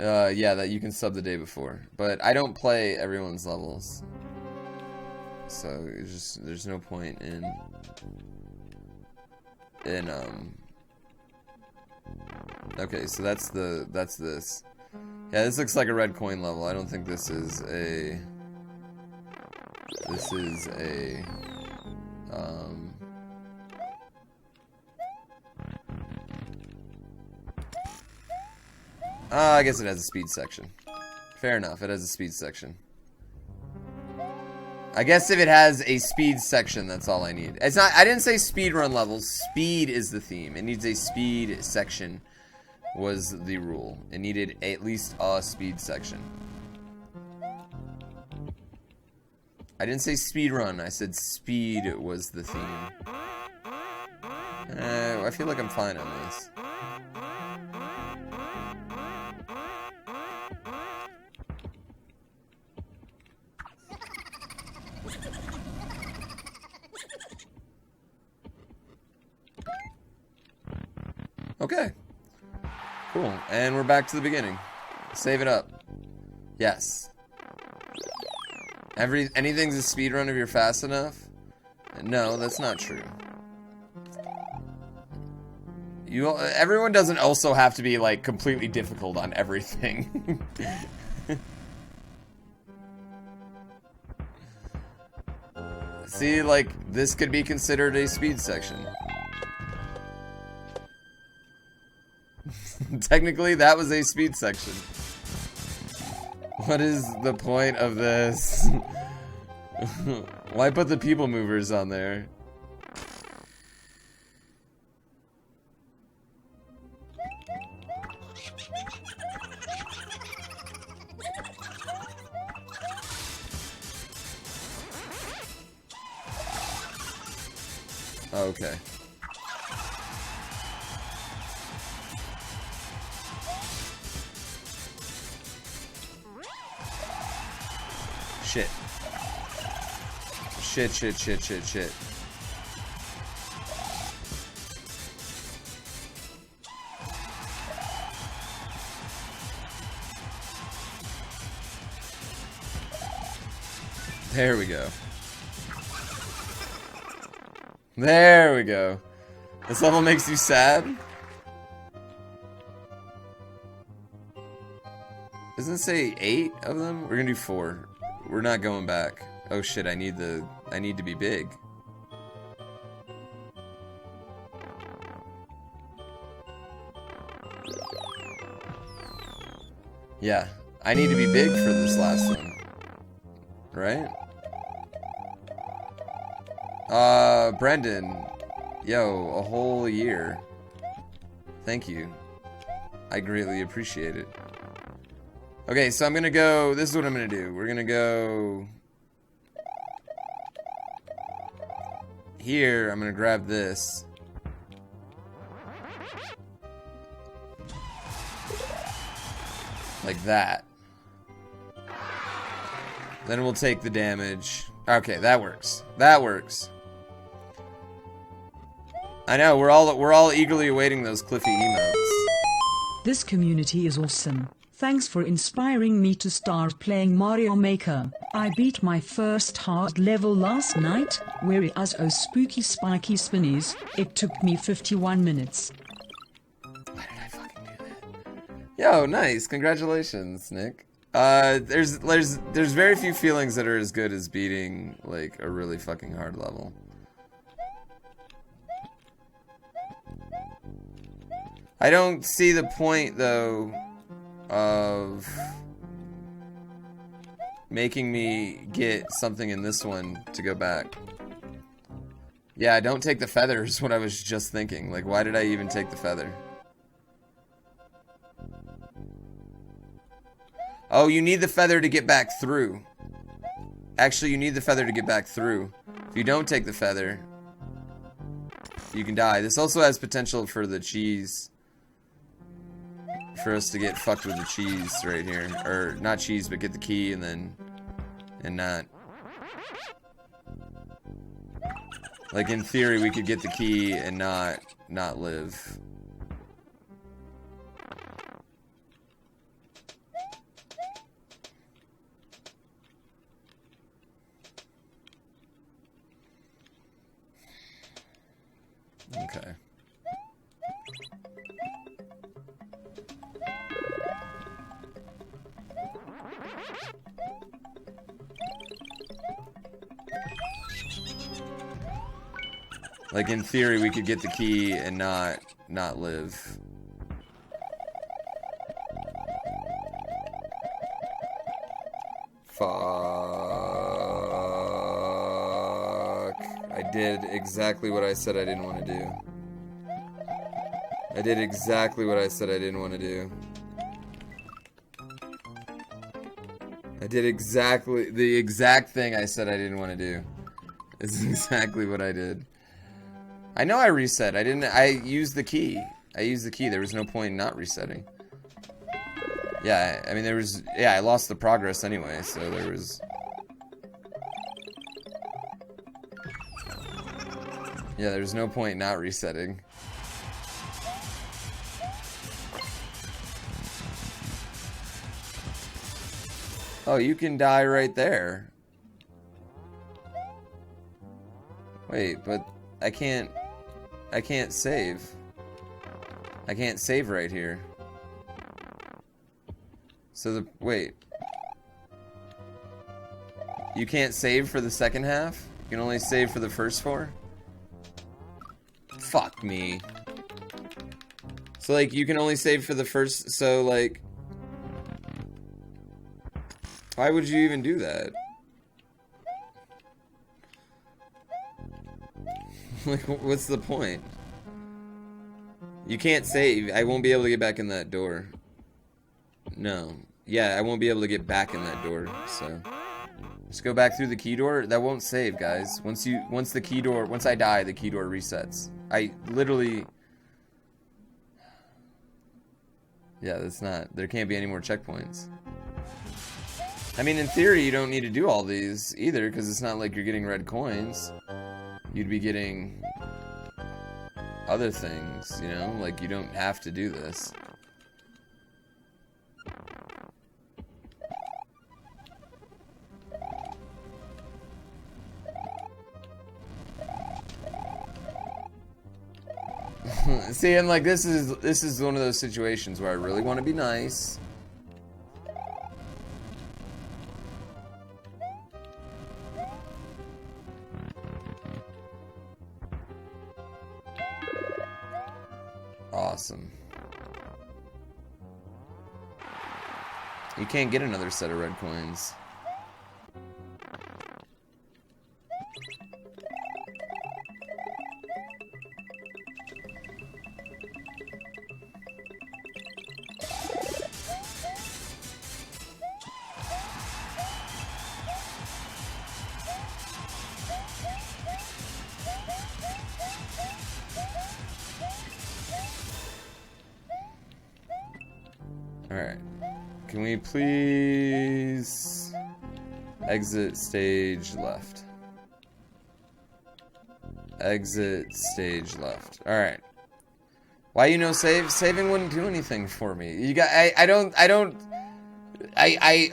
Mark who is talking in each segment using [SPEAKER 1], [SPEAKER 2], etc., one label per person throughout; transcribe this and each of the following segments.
[SPEAKER 1] Yeah, that you can sub the day before. But I don't play everyone's levels. So it's just there's no point in okay, so that's this. Yeah, this looks like a red coin level. I don't think this is a I guess it has a speed section. Fair enough, it has a speed section. I guess if it has a speed section, that's all I need. It's not, I didn't say speed run levels. Speed is the theme. It needs a speed section was the rule. It needed at least a speed section. I didn't say speed run. I said speed was the theme. I feel like I'm fine on this. Okay. Cool. And we're back to the beginning. Save it up. Yes. Anything's a speedrun if you're fast enough? No, that's not true. Everyone doesn't also have to be like completely difficult on everything. See, like this could be considered a speed section. Technically, that was a speed section. What is the point of this? Why put the people movers on there? Okay. Shit. Shit. There we go. There we go. This level makes you sad? Doesn't it say 8 of them? We're gonna do 4. We're not going back. Oh shit, I need to be big. Yeah, I need to be big for this last one. Right? Brendan. Yo, a whole year. Thank you. I greatly appreciate it. Okay, so I'm gonna go, this is what I'm gonna do. We're gonna go here, I'm gonna grab this. Like that. Then we'll take the damage. Okay, that works. That works. I know, we're all eagerly awaiting those Cliffy emotes.
[SPEAKER 2] This community is awesome. Thanks for inspiring me to start playing Mario Maker. I beat my first hard level last night, whereas oh spooky spiky spinnies, it took me 51 minutes.
[SPEAKER 1] Why did I fucking do that? Yo, nice. Congratulations, Nick. There's very few feelings that are as good as beating like a really fucking hard level. I don't see the point though of making me get something in this one to go back. Yeah, don't take the feather is what I was just thinking. Like, why did I even take the feather? Oh, you need the feather to get back through. Actually, you need the feather to get back through. If you don't take the feather, you can die. This also has potential for the cheese. For us to get fucked with the cheese right here. Or, not cheese, but get the key and then... And not... Like, in theory, we could get the key and not live. Okay. Like, in theory, we could get the key and not live. Fuck. I did exactly what I said I didn't want to do. I did exactly what I said I didn't want to do. I did exactly the exact thing I said I didn't want to do. It's exactly what I did. I know I reset. I used the key. I used the key. There was no point in not resetting. Yeah, I mean, I lost the progress anyway, so there was... Yeah, there's no point in not resetting. Oh, you can die right there. Wait, but I can't save. I can't save right here. So wait. You can't save for the second half? You can only save for the first 4? Fuck me. So like you can only save for the first, so like why would you even do that? Like, what's the point? You can't save. I won't be able to get back in that door. No. Yeah, I won't be able to get back in that door, so. Just go back through the key door. That won't save, guys. Once I die, the key door resets. I literally... Yeah, that's not... There can't be any more checkpoints. I mean, in theory, you don't need to do all these either, because it's not like you're getting red coins. You'd be getting other things, you know? Like, you don't have to do this. See, and like, this is one of those situations where I really want to be nice. Awesome. You can't get another set of red coins. Alright. Can we please exit stage left? Exit stage left. Alright. Why you no save? Saving wouldn't do anything for me. You got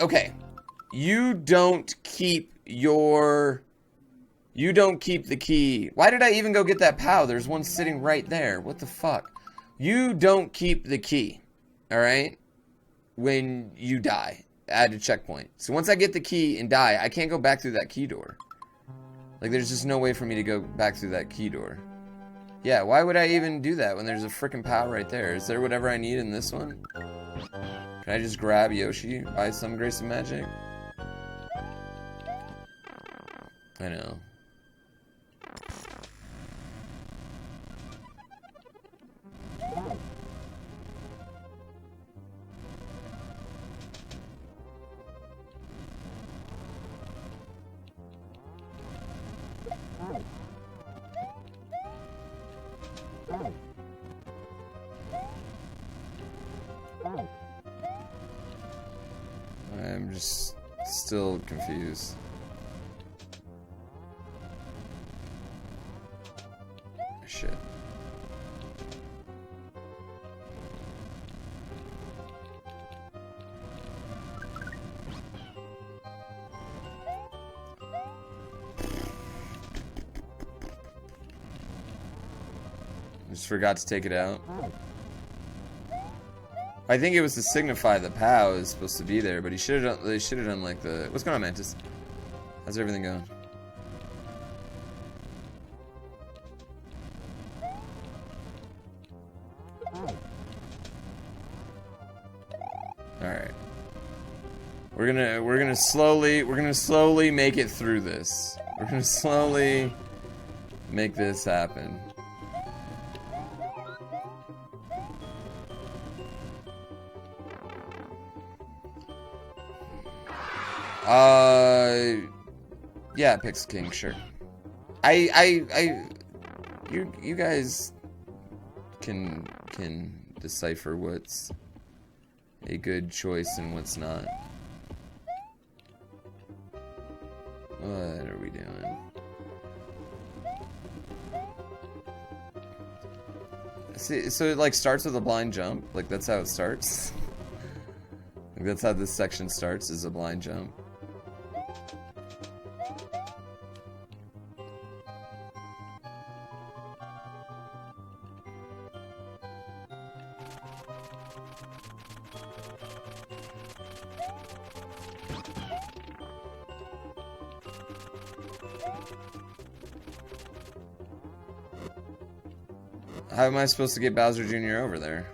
[SPEAKER 1] okay. You don't keep the key. Why did I even go get that POW? There's one sitting right there. What the fuck? You don't keep the key. Alright? When you die at a checkpoint. So once I get the key and die, I can't go back through that key door. Like, there's just no way for me to go back through that key door. Yeah, why would I even do that when there's a freaking POW right there? Is there whatever I need in this one? Can I just grab Yoshi by some grace of magic? I know. I'm just still confused. Shit. just forgot to take it out. I think it was to signify the POW is supposed to be there, but he should have done. They should have done like the. What's going on, Mantis? How's everything going? All right. We're gonna slowly make it through this. We're gonna slowly make this happen. Yeah, Pix King, sure. You guys can decipher what's a good choice and what's not. What are we doing? See, so it like starts with a blind jump. Like that's how it starts. Like that's how this section starts, is a blind jump. How am I supposed to get Bowser Jr. over there?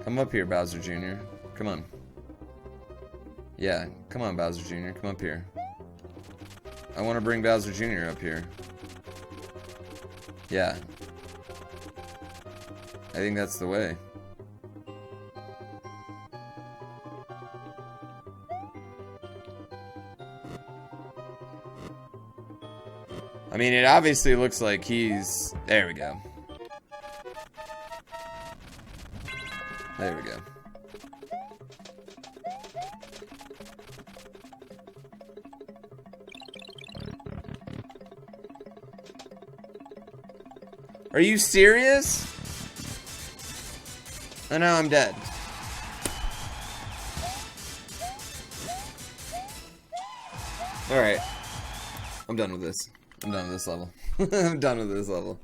[SPEAKER 1] Come up here, Bowser Jr. Come on. Yeah, come on, Bowser Jr. Come up here. I want to bring Bowser Jr. up here. Yeah. I think that's the way. I mean, it obviously looks like he's... There we go. There we go. Are you serious? Oh no, I'm dead. Alright. I'm done with this. I'm done with this level. I'm done with this level.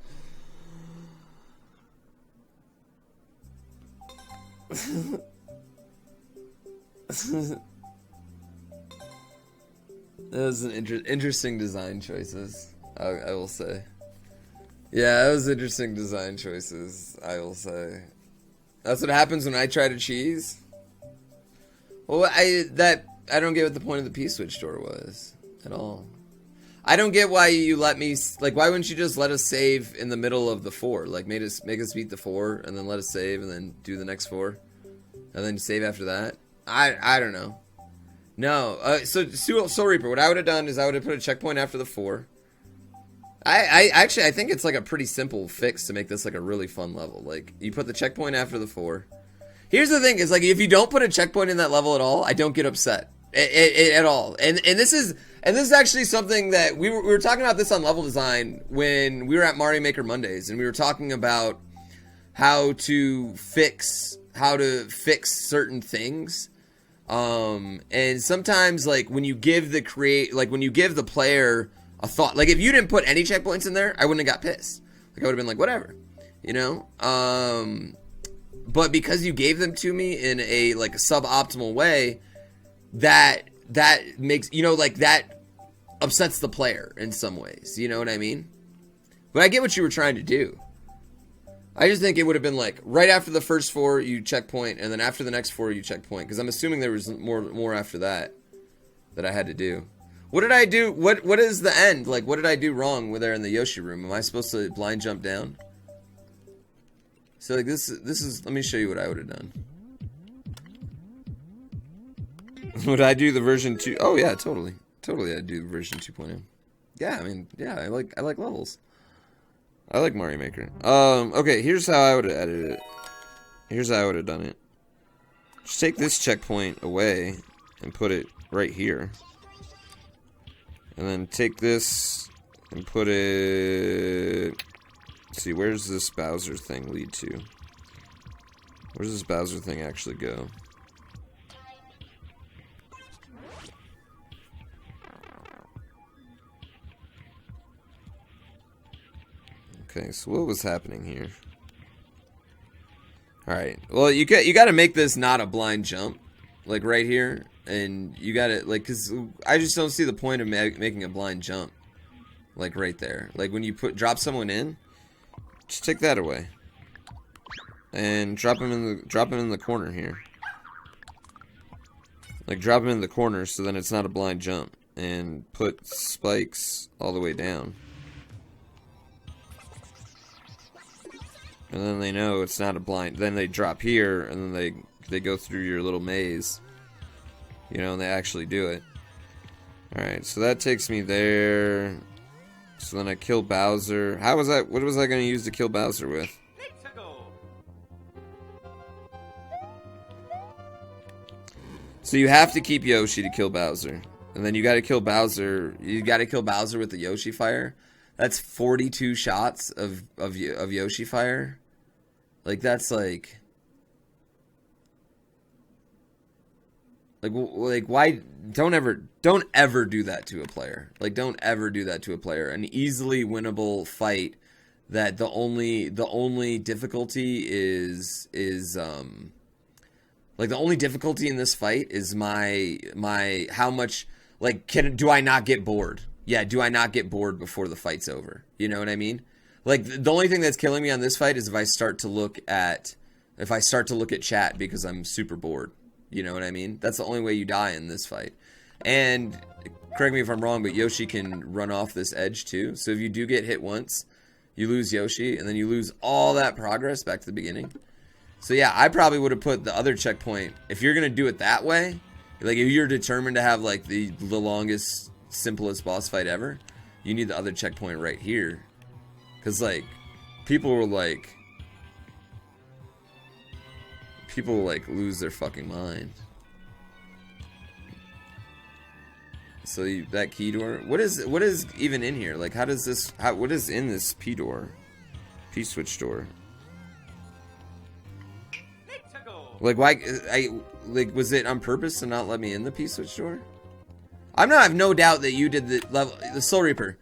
[SPEAKER 1] That was an interesting design choices, I will say. Yeah, that was interesting design choices, I will say. That's what happens when I try to cheese. Well, I don't get what the point of the P-switch door was at all. I don't get why you let me, like, why wouldn't you just let us save in the middle of the 4? Like, make us beat the 4, and then let us save, and then do the next 4, and then save after that. I don't know. No, so Soul Reaper, what I would have done is I would have put a checkpoint after the 4. I actually, I think it's like a pretty simple fix to make this like a really fun level. Like, you put the checkpoint after the 4. Here's the thing, is like, if you don't put a checkpoint in that level at all, I don't get upset. At all. And this is actually something that we were talking about this on level design when we were at Mario Maker Mondays, and we were talking about how to fix certain things. And sometimes, like, when you give the player a thought, like if you didn't put any checkpoints in there, I wouldn't have got pissed. Like, I would have been like, whatever, you know. But because you gave them to me in a like a suboptimal way, that makes, you know, like, that upsets the player in some ways, you know what I mean? But I get what you were trying to do. I just think it would have been like right after the first 4 you checkpoint, and then after the next 4 you checkpoint, because I'm assuming there was more after that I had to do. What did I do? What is the end? Like, what did I do wrong with there in the Yoshi room? Am I supposed to blind jump down? So like this is, let me show you what I would have done. Would I do the version 2? Oh yeah, totally I'd do version 2.0. Yeah, I mean, yeah, I like levels. I like Mario Maker. Okay, here's how I would have edited it. Here's how I would have done it. Just take this checkpoint away and put it right here. And then take this and put it... Let's see, where's this Bowser thing lead to? Where does this Bowser thing actually go? Okay, so what was happening here? Alright, well, you got to make this not a blind jump, like right here, and you got to, like, because I just don't see the point of making a blind jump, like right there. Like when you drop someone in, just take that away, and drop him in the corner here. Like drop him in the corner so then it's not a blind jump, and put spikes all the way down. And then they know it's not a blind. Then they drop here, and then they go through your little maze. You know, and they actually do it. Alright, so that takes me there. So then I kill Bowser. How was that? What was I going to use to kill Bowser with? So you have to keep Yoshi to kill Bowser. And then you got to kill Bowser. You got to kill Bowser with the Yoshi fire. That's 42 shots of Yoshi fire. Like that's like why don't ever do that to a player. Like don't ever do that to a player. An easily winnable fight that the only difficulty is like the only difficulty in this fight is my how much, like, do I not get bored? Yeah, do I not get bored before the fight's over? You know what I mean? Like, the only thing that's killing me on this fight is if I start to look at chat because I'm super bored. You know what I mean? That's the only way you die in this fight. And, correct me if I'm wrong, but Yoshi can run off this edge too. So if you do get hit once, you lose Yoshi, and then you lose all that progress back to the beginning. So yeah, I probably would have put the other checkpoint, if you're going to do it that way, like if you're determined to have like the longest, simplest boss fight ever, you need the other checkpoint right here. Because like people will like lose their fucking mind. So that key door, what is even in here? Like what is in this P door, P switch door? Like why was it on purpose to not let me in the P switch door? I have no doubt that you did the Soul Reaper.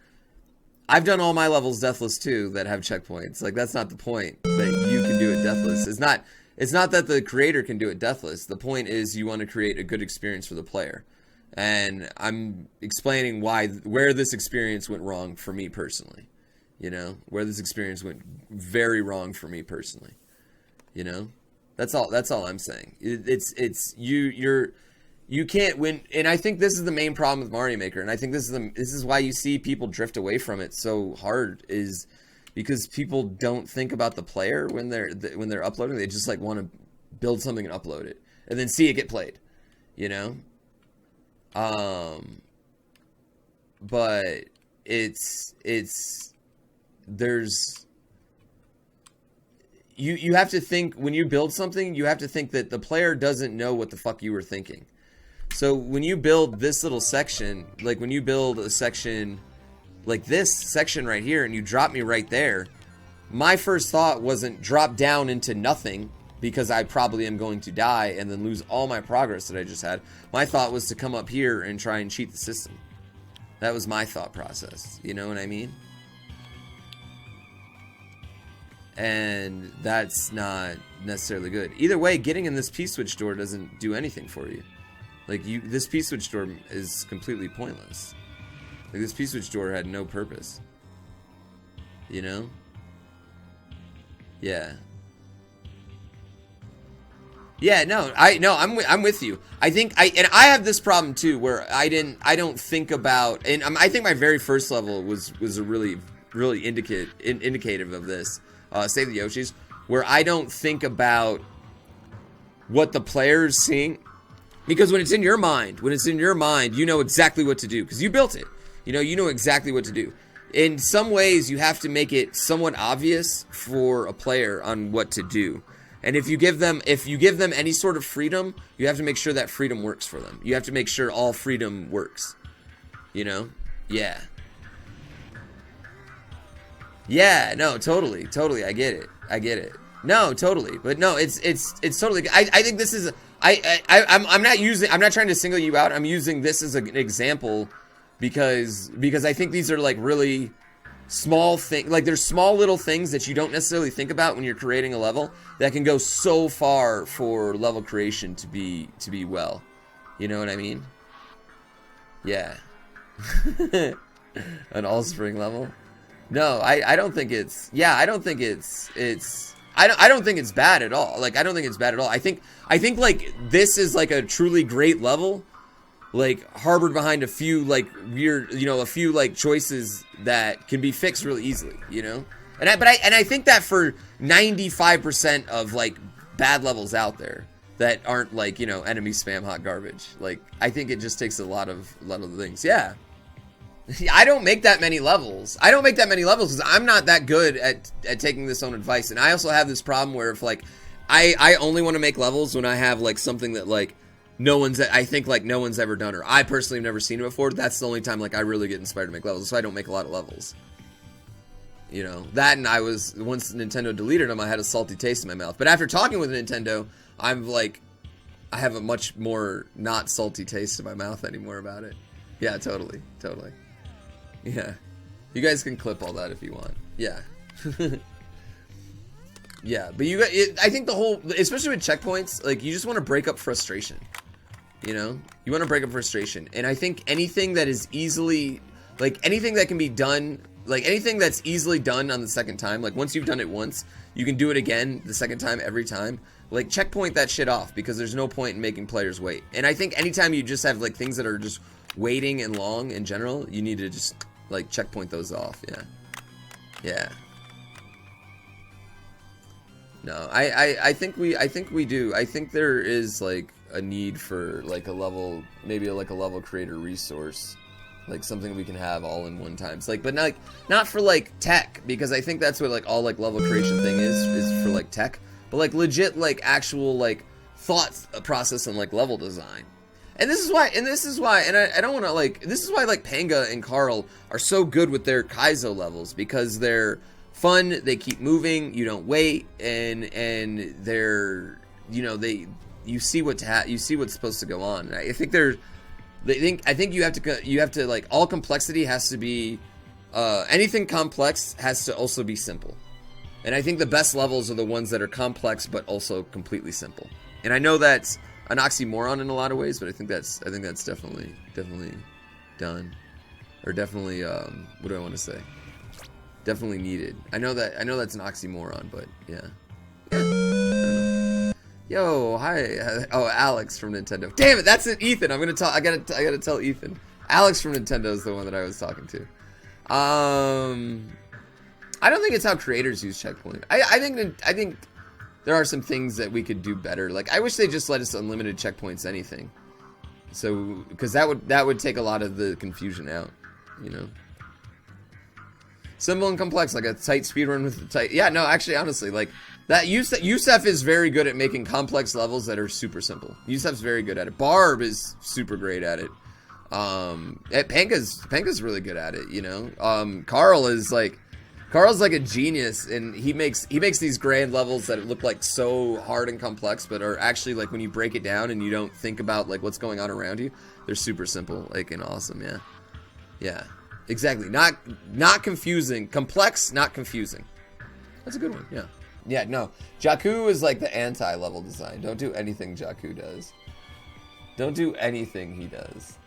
[SPEAKER 1] I've done all my levels deathless too that have checkpoints. Like that's not the point that you can do it deathless. It's not that the creator can do it deathless. The point is you want to create a good experience for the player. And I'm explaining where this experience went wrong for me personally. You know, where this experience went very wrong for me personally. You know? That's all I'm saying. You can't win, and I think this is the main problem with Mario Maker, and I think this is why you see people drift away from it so hard, is because people don't think about the player when they're uploading. They just like want to build something and upload it, and then see it get played, you know. But you have to think, when you build something, you have to think that the player doesn't know what the fuck you were thinking. So when you build this little section, like when you build a section like this section right here and you drop me right there, my first thought wasn't drop down into nothing because I probably am going to die and then lose all my progress that I just had. My thought was to come up here and try and cheat the system. That was my thought process. You know what I mean? And that's not necessarily good. Either way, getting in this P-switch door doesn't do anything for you. Like, this P-switch door is completely pointless. Like, this P-switch door had no purpose. You know? Yeah. Yeah, no, I'm with you. I think I have this problem too, where I don't think about, and I think my very first level was a really indicative of this. Save the Yoshis, where I don't think about what the player's seeing, because when it's in your mind, you know exactly what to do because you built it. You know exactly what to do. In some ways, you have to make it somewhat obvious for a player on what to do. And if you give them any sort of freedom, you have to make sure that freedom works for them. You have to make sure all freedom works. You know? Yeah. Yeah, no, totally. I get it. No, totally. But no, it's totally. I think this is. I'm not trying to single you out. I'm using this as an example because I think these are like really small thing, like there's small little things that you don't necessarily think about when you're creating a level that can go so far for level creation to be well. You know what I mean? Yeah. An all spring level? No, I don't think it's, yeah, I don't think it's I don't think it's bad at all. Like, I don't think it's bad at all. I think like this is like a truly great level, like harbored behind a few like weird, you know, a few like choices that can be fixed really easily, you know? And I think that for 95% of like bad levels out there that aren't like, you know, enemy spam hot garbage. Like, I think it just takes a lot of things. Yeah. I don't make that many levels. I don't make that many levels because I'm not that good at taking this own advice. And I also have this problem where if like I only want to make levels when I have like something that like I think like no one's ever done, or I personally have never seen it before. That's the only time like I really get inspired to make levels. So I don't make a lot of levels. You know, that, and once Nintendo deleted them, I had a salty taste in my mouth. But after talking with Nintendo, I'm like, I have a much more not salty taste in my mouth anymore about it. Yeah, totally. Yeah. You guys can clip all that if you want. Yeah. Yeah, but I think the whole, especially with checkpoints, like, you just want to break up frustration. You know? You want to break up frustration. And I think anything that is easily, like, anything that can be done, like, anything that's easily done on the second time, like, once you've done it once, you can do it again the second time every time. Like, checkpoint that shit off, because there's no point in making players wait. And I think anytime you just have, like, things that are just waiting and long in general, you need to just, like, checkpoint those off. Yeah. No, I think we do. I think there is like a need for like a level, maybe like a level creator resource, like something we can have all in one time. It's like, but not for like tech, because I think that's what like all like level creation thing is for like tech, but like legit like actual like thought process and like level design. And this is why, and I don't want to like, this is why like Panga and Carl are so good with their Kaizo levels, because they're fun, they keep moving, you don't wait, and they're, you know, you see what's supposed to go on. I think you have to like, all complexity has to be, anything complex has to also be simple. And I think the best levels are the ones that are complex but also completely simple. And I know that's an oxymoron in a lot of ways, but I think that's definitely done, or definitely what do I want to say? Definitely needed. I know that's an oxymoron, but yeah. Yo, hi. Oh, Alex from Nintendo. Damn it, that's it, Ethan. I gotta tell Ethan. Alex from Nintendo is the one that I was talking to. I don't think it's how creators use checkpoint. I think there are some things that we could do better. Like, I wish they just let us unlimited checkpoints anything. So, because that would take a lot of the confusion out, you know. Simple and complex, like a tight speedrun with the tight. Yeah, no, actually, honestly, like that. Yusef is very good at making complex levels that are super simple. Yusef's very good at it. Barb is super great at it. Panga's really good at it. You know, Carl's like a genius, and he makes these grand levels that look like so hard and complex, but are actually like, when you break it down and you don't think about like what's going on around you, they're super simple, like, and awesome. Yeah. Exactly. Not confusing. Complex, not confusing. That's a good one. Yeah, no. Jakku is like the anti-level design. Don't do anything Jakku does. Don't do anything he does.